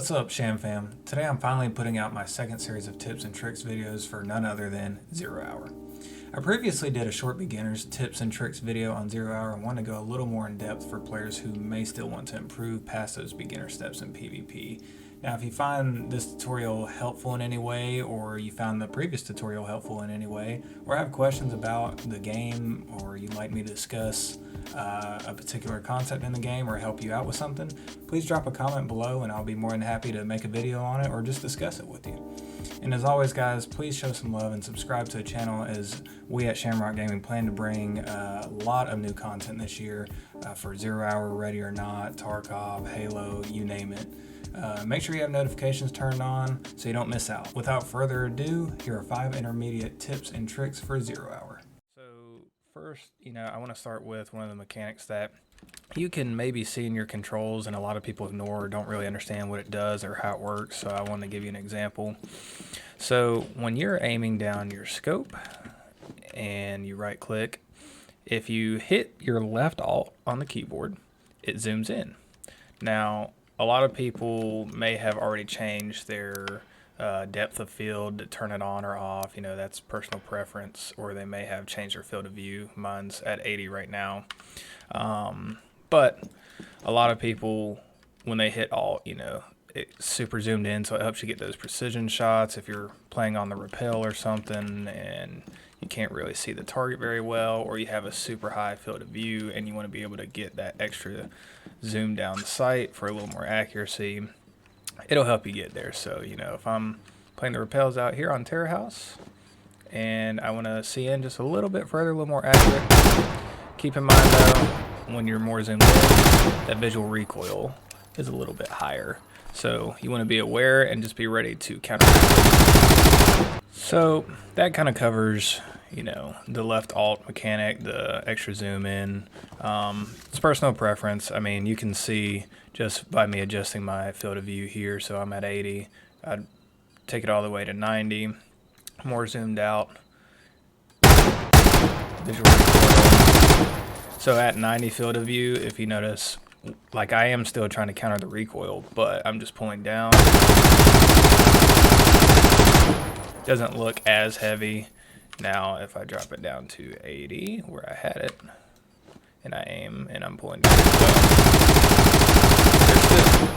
What's up, Sham Fam? Today I'm finally putting out my second series of tips and tricks videos for none other than 0 Hour. I previously did a short beginner's tips and tricks video on 0 Hour and want to go a little more in depth for players who may still want to improve past those beginner steps in PvP. Now, if you find this tutorial helpful in any way, or you found the previous tutorial helpful in any way, or have questions about the game, or you'd like me to discuss a particular concept in the game or help you out with something, please drop a comment below and I'll be more than happy to make a video on it or just discuss it with you. And as always, guys, please show some love and subscribe to the channel, as we at Shamrock Gaming plan to bring a lot of new content this year for 0 Hour, Ready or Not, Tarkov, Halo, you name it. Make sure you have notifications turned on so you don't miss out. Without further ado, here are 5 intermediate tips and tricks for 0 Hour. So first, I want to start with one of the mechanics that you can maybe see in your controls and a lot of people ignore or don't really understand what it does or how it works. So I want to give you an example. So when you're aiming down your scope and you right click, if you hit your left alt on the keyboard, it zooms in. Now, a lot of people may have already changed their depth of field to turn it on or off. That's personal preference, or they may have changed their field of view. Mine's at 80 right now. But a lot of people, when they hit alt, it's super zoomed in, so it helps you get those precision shots if you're playing on the Recoil or something and you can't really see the target very well, or you have a super high field of view and you want to be able to get that extra zoom down the sight for a little more accuracy. It'll help you get there. So, if I'm playing the Recoils out here on Terror House and I want to see in just a little bit further, a little more accurate, keep in mind though, when you're more zoomed in, that visual recoil is a little bit higher. So you want to be aware and just be ready to counteract. So that kind of covers, the left alt mechanic, the extra zoom in. It's personal preference. I mean, you can see just by me adjusting my field of view here. So I'm at 80. I'd take it all the way to 90. More zoomed out. Visual recoil. So at 90 field of view, if you notice, like I am still trying to counter the recoil, but I'm just pulling down. Doesn't look as heavy. Now if I drop it down to 80 where I had it and I aim and I'm pulling down,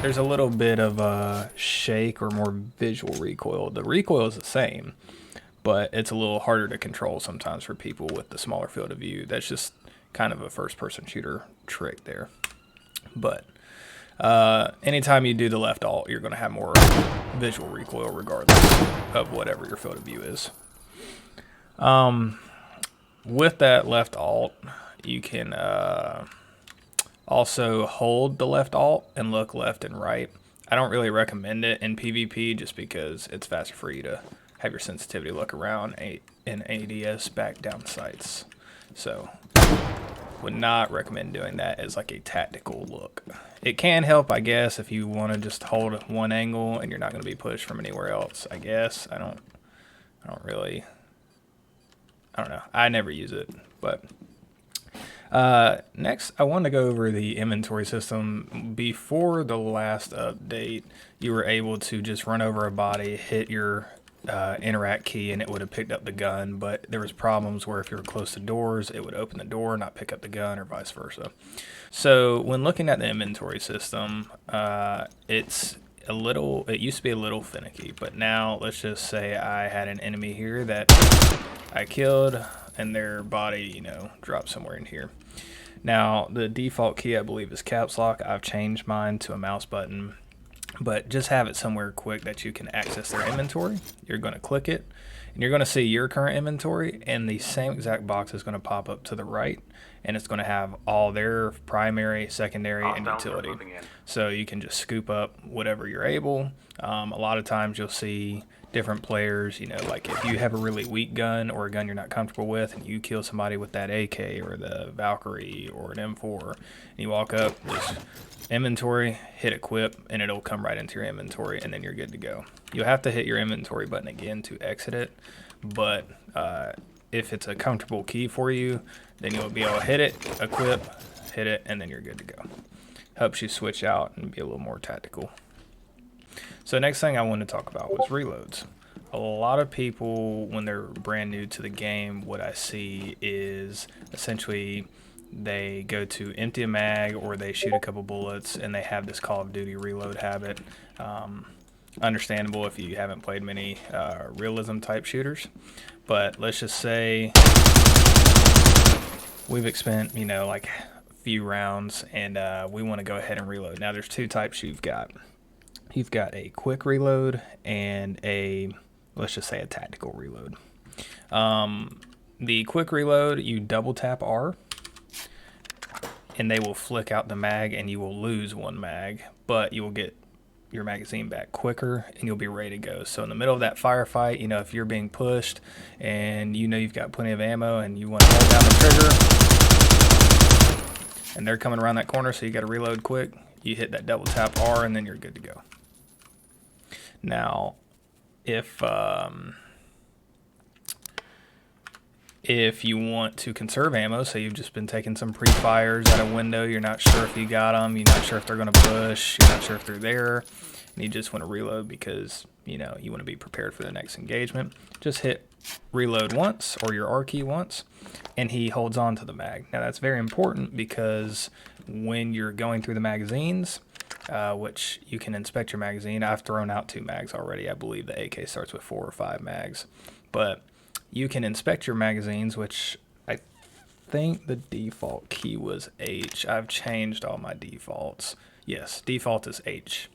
there's a little bit of a shake or more visual recoil. The recoil is the same, but it's a little harder to control sometimes for people with the smaller field of view. That's just kind of a first-person shooter trick there. But anytime you do the left alt, you're going to have more visual recoil regardless of whatever your field of view is. With that left alt, you can also hold the left alt and look left and right. I don't really recommend it in PvP just because it's faster for you to have your sensitivity look around in ADS back down sights. So would not recommend doing that as like a tactical look. It can help, I guess, if you want to just hold one angle and you're not going to be pushed from anywhere else, I guess. I don't know. I never use it. But next, I want to go over the inventory system. Before the last update, you were able to just run over a body, hit your interact key, and it would have picked up the gun, but there was problems where if you were close to doors, it would open the door, not pick up the gun, or vice versa. So when looking at the inventory system, it used to be a little finicky, but now let's just say I had an enemy here that I killed and their body, dropped somewhere in here. Now the default key, I believe, is caps lock. I've changed mine to a mouse button. But just have it somewhere quick that you can access their inventory. You're going to click it, and you're going to see your current inventory, and the same exact box is going to pop up to the right, and it's going to have all their primary, secondary, and utility. So you can just scoop up whatever you're able. A lot of times you'll see different players, like if you have a really weak gun or a gun you're not comfortable with, and you kill somebody with that AK or the Valkyrie or an M4, and you walk up, just inventory, hit equip, and it'll come right into your inventory, and then you're good to go. You'll have to hit your inventory button again to exit it, but if it's a comfortable key for you, then you'll be able to hit it, equip, hit it, and then you're good to go. Helps you switch out and be a little more tactical. So next thing I wanted to talk about was reloads. A lot of people, when they're brand new to the game, what I see is essentially they go to empty a mag or they shoot a couple bullets and they have this Call of Duty reload habit. Understandable if you haven't played many realism type shooters, but let's just say we've spent, like a few rounds and we want to go ahead and reload. Now there's two types you've got. You've got a quick reload and let's just say a tactical reload. The quick reload, you double tap R and they will flick out the mag and you will lose one mag, but you will get your magazine back quicker and you'll be ready to go. So in the middle of that firefight, if you're being pushed and you've got plenty of ammo and you want to hold down the trigger and they're coming around that corner, so you got to reload quick, you hit that double tap R and then you're good to go. Now, if you want to conserve ammo, so you've just been taking some pre-fires at a window, you're not sure if you got them, you're not sure if they're going to push, you're not sure if they're there, and you just want to reload because, you want to be prepared for the next engagement, just hit reload once, or your R key once, and he holds on to the mag. Now that's very important because when you're going through the magazines, which you can inspect your magazine. I've thrown out 2 mags already. I believe the AK starts with 4 or 5 mags. But you can inspect your magazines, which I think the default key was H. I've changed all my defaults. Yes, default is H.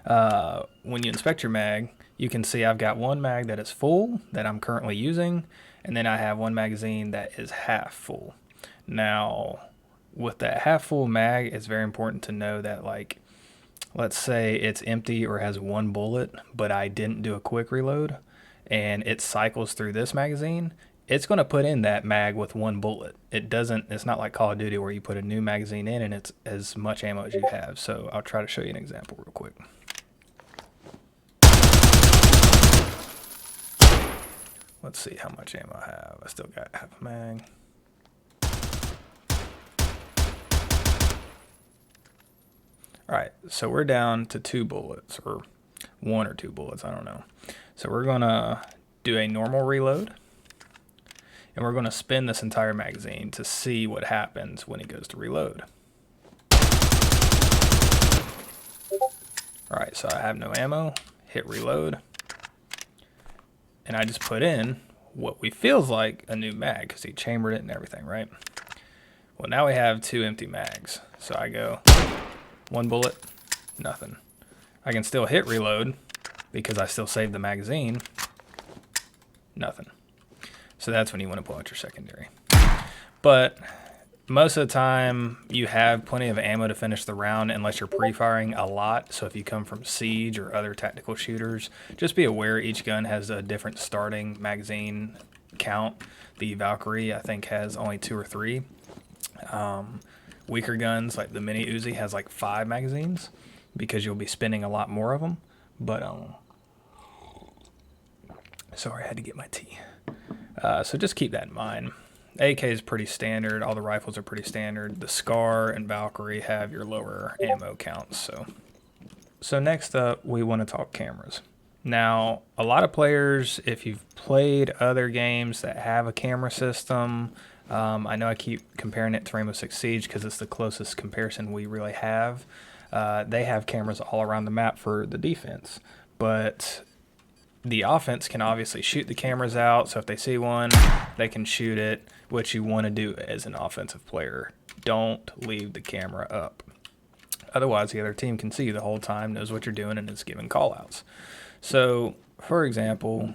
When you inspect your mag, you can see I've got 1 mag that is full that I'm currently using, and then I have 1 magazine that is half full. Now, with that half full mag, it's very important to know that, like, let's say it's empty or has 1 bullet, but I didn't do a quick reload and it cycles through this magazine, it's going to put in that mag with 1 bullet. It's not like Call of Duty where you put a new magazine in and it's as much ammo as you have. So I'll try to show you an example real quick. Let's see how much ammo I have. I still got half a mag. All right, so we're down to 2 bullets, or 1 or 2 bullets, I don't know. So we're gonna do a normal reload, and we're gonna spin this entire magazine to see what happens when it goes to reload. All right, so I have no ammo, hit reload, and I just put in what we feels like a new mag, because he chambered it and everything, right? Well, now we have 2 empty mags, so I go 1 bullet, nothing. I can still hit reload because I still saved the magazine, nothing. So that's when you want to pull out your secondary. But most of the time you have plenty of ammo to finish the round unless you're pre-firing a lot. So if you come from Siege or other tactical shooters, just be aware each gun has a different starting magazine count. The Valkyrie, I think, has only 2 or 3. Weaker guns like the Mini Uzi has like 5 magazines because you'll be spinning a lot more of them. But sorry, I had to get my tea. So just keep that in mind. AK is pretty standard. All the rifles are pretty standard. The Scar and Valkyrie have your lower ammo counts. So next up, we want to talk cameras. Now, a lot of players, if you've played other games that have a camera system, I know I keep comparing it to Rainbow Six Siege because it's the closest comparison we really have. They have cameras all around the map for the defense, but the offense can obviously shoot the cameras out. So if they see one, they can shoot it. What you want to do as an offensive player, don't leave the camera up. Otherwise, the other team can see you the whole time, knows what you're doing, and is giving call-outs. So, for example,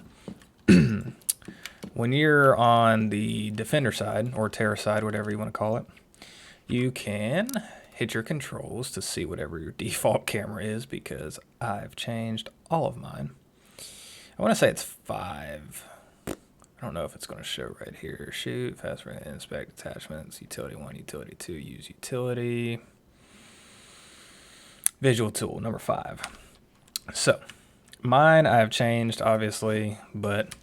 when you're on the defender side, or terror side, whatever you want to call it, you can hit your controls to see whatever your default camera is, because I've changed all of mine. I want to say it's 5. I don't know if it's going to show right here. Shoot, fast rate, inspect attachments, utility 1, utility 2, use utility. Visual tool, number 5. So, mine I've changed, obviously, but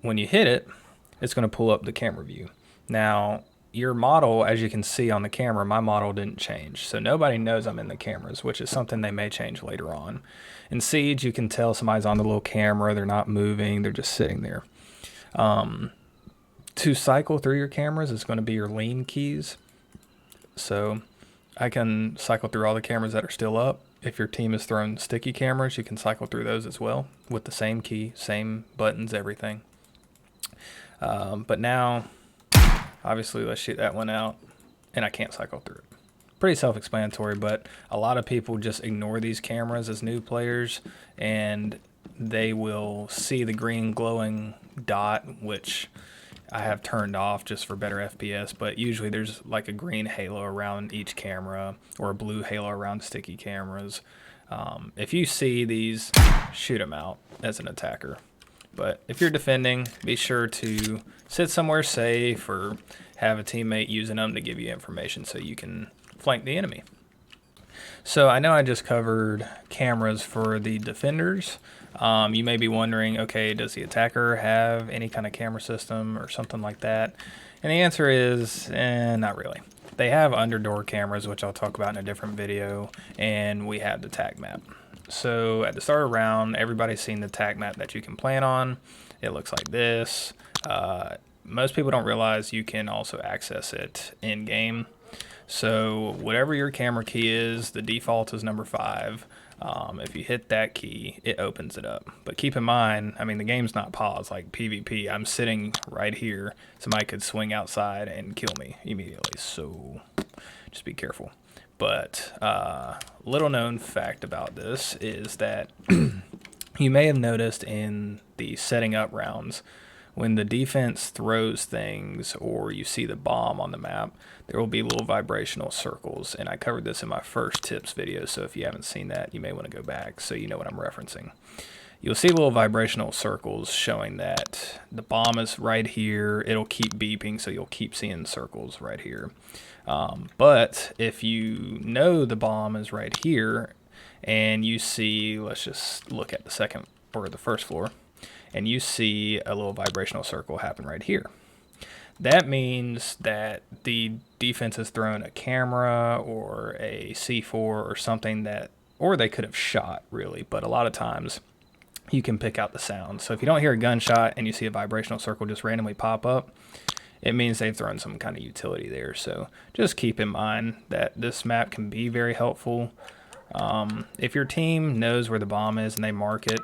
when you hit it, it's going to pull up the camera view. Now, your model, as you can see on the camera, my model didn't change. So nobody knows I'm in the cameras, which is something they may change later on. In Siege, you can tell somebody's on the little camera. They're not moving. They're just sitting there. To cycle through your cameras is going to be your lean keys. So I can cycle through all the cameras that are still up. If your team has thrown sticky cameras, you can cycle through those as well with the same key, same buttons, everything. But now, obviously, let's shoot that one out, and I can't cycle through it. Pretty self-explanatory, but a lot of people just ignore these cameras as new players, and they will see the green glowing dot, which I have turned off just for better FPS, but usually there's like a green halo around each camera or a blue halo around sticky cameras. If you see these, shoot them out as an attacker. But if you're defending, be sure to sit somewhere safe or have a teammate using them to give you information so you can flank the enemy. So I know I just covered cameras for the defenders. You may be wondering, okay, does the attacker have any kind of camera system or something like that? And the answer is, not really. They have underdoor cameras, which I'll talk about in a different video, and we have the Tac Map. So at the start of the round, everybody's seen the Tac Map that you can plan on. It looks like this. Most people don't realize you can also access it in-game. So whatever your camera key is, the default is number 5. If you hit that key, it opens it up. But keep in mind, I mean, the game's not paused like PvP. I'm sitting right here. Somebody could swing outside and kill me immediately. So just be careful. But little known fact about this is that you may have noticed in the setting up rounds, when the defense throws things or you see the bomb on the map, there will be little vibrational circles. And I covered this in my first tips video, so if you haven't seen that, you may want to go back so you know what I'm referencing. You'll see little vibrational circles showing that the bomb is right here. It'll keep beeping, so you'll keep seeing circles right here. But if you know the bomb is right here and you see, let's just look at the second or the first floor, and you see a little vibrational circle happen right here. That means that the defense has thrown a camera or a C4 or something that, or they could have shot really, but a lot of times you can pick out the sound. So if you don't hear a gunshot and you see a vibrational circle just randomly pop up, it means they've thrown some kind of utility there. So just keep in mind that this map can be very helpful. If your team knows where the bomb is and they mark it,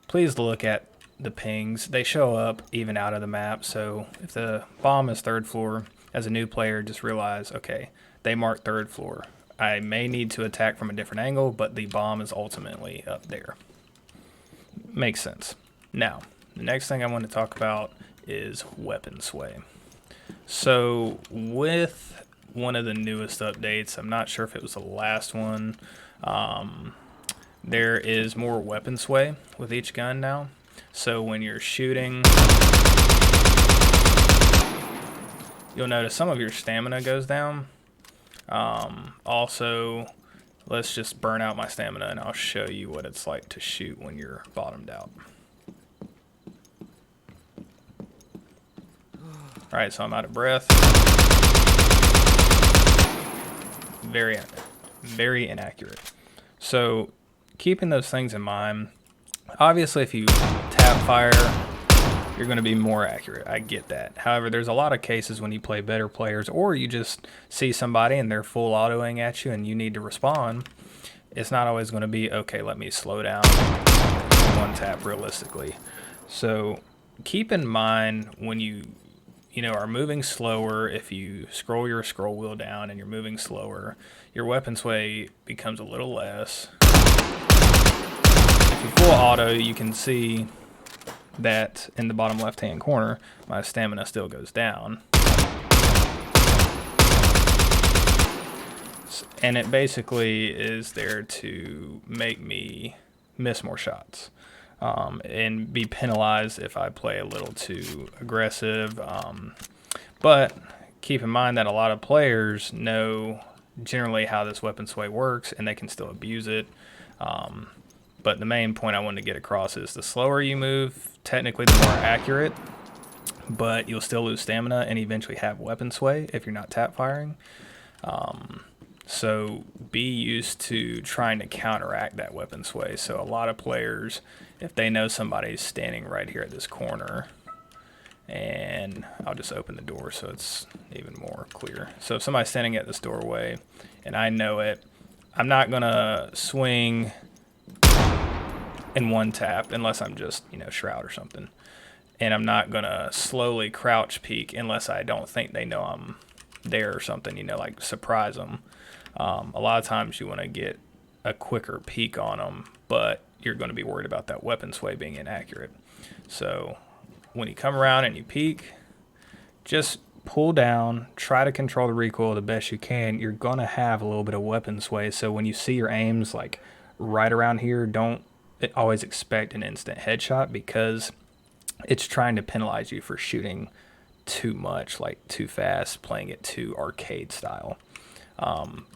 please look at the pings. They show up even out of the map. So if the bomb is 3rd floor, as a new player, just realize, okay, they marked 3rd floor. I may need to attack from a different angle, but the bomb is ultimately up there. Makes sense. Now, the next thing I want to talk about is weapon sway. So with one of the newest updates, I'm not sure if it was the last one, there is more weapon sway with each gun now. So when you're shooting, you'll notice some of your stamina goes down. Also, let's just burn out my stamina and I'll show you what it's like to shoot when you're bottomed out. Alright, so I'm out of breath. Very inaccurate. So keeping those things in mind, obviously if you tap fire, you're going to be more accurate. I get that. However, there's a lot of cases when you play better players or you just see somebody and they're full autoing at you and you need to respond. It's not always going to be, okay, let me slow down one tap realistically. So keep in mind when you are moving slower, if you scroll your scroll wheel down and you're moving slower, your weapon sway becomes a little less. If you full auto, you can see that in the bottom left hand corner, my stamina still goes down. And it basically is there to make me miss more shots. And be penalized if I play a little too aggressive. But keep in mind that a lot of players know generally how this weapon sway works and they can still abuse it. But the main point I wanted to get across is the slower you move, technically the more accurate. but you'll still lose stamina and eventually have weapon sway if you're not tap firing. So be used to trying to counteract that weapon sway. So a lot of players, if they know somebody's standing right here at this corner, and I'll just open the door so it's even more clear. So if somebody's standing at this doorway and I know it, I'm not gonna swing in one tap unless I'm just, shroud or something. And I'm not gonna slowly crouch peek unless I don't think they know I'm there or something, like surprise them. A lot of times you want to get a quicker peek on them, but you're going to be worried about that weapon sway being inaccurate. So when you come around and you peek, just pull down, try to control the recoil the best you can. You're going to have a little bit of weapon sway. So when you see your aims like right around here, don't always expect an instant headshot, because it's trying to penalize you for shooting too much, like too fast, playing it too arcade style.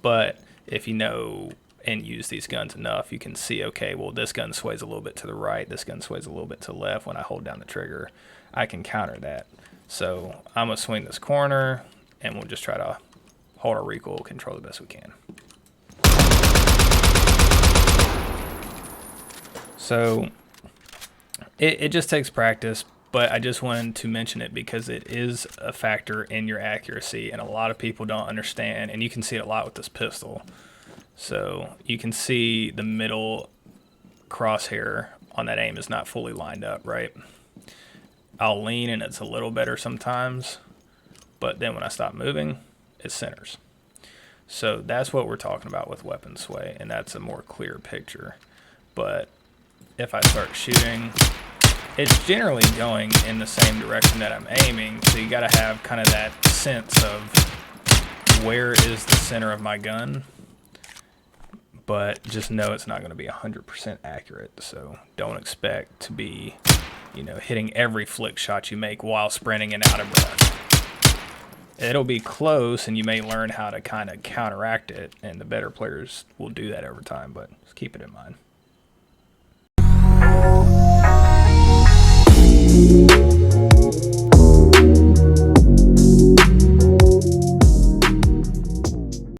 But if you know and use these guns enough, you can see, okay, well, this gun sways a little bit to the right, this gun sways a little bit to the left. When I hold down the trigger, I can counter that. So I'm going to swing this corner, and we'll just try to hold our recoil control the best we can. So it just takes practice, but I just wanted to mention it because it is a factor in your accuracy, and a lot of people don't understand, and you can see it a lot with this pistol. So you can see the middle crosshair on that aim is not fully lined up, right? I'll lean and it's a little better sometimes, but then when I stop moving, it centers. So that's what we're talking about with weapon sway, and that's a more clear picture. But if I start shooting, it's generally going in the same direction that I'm aiming, so you got to have kind of that sense of where is the center of my gun, but just know it's not going to be 100% accurate. So don't expect to be, hitting every flick shot you make while sprinting and out of breath. It'll be close, and you may learn how to kind of counteract it, and the better players will do that over time, but just keep it in mind.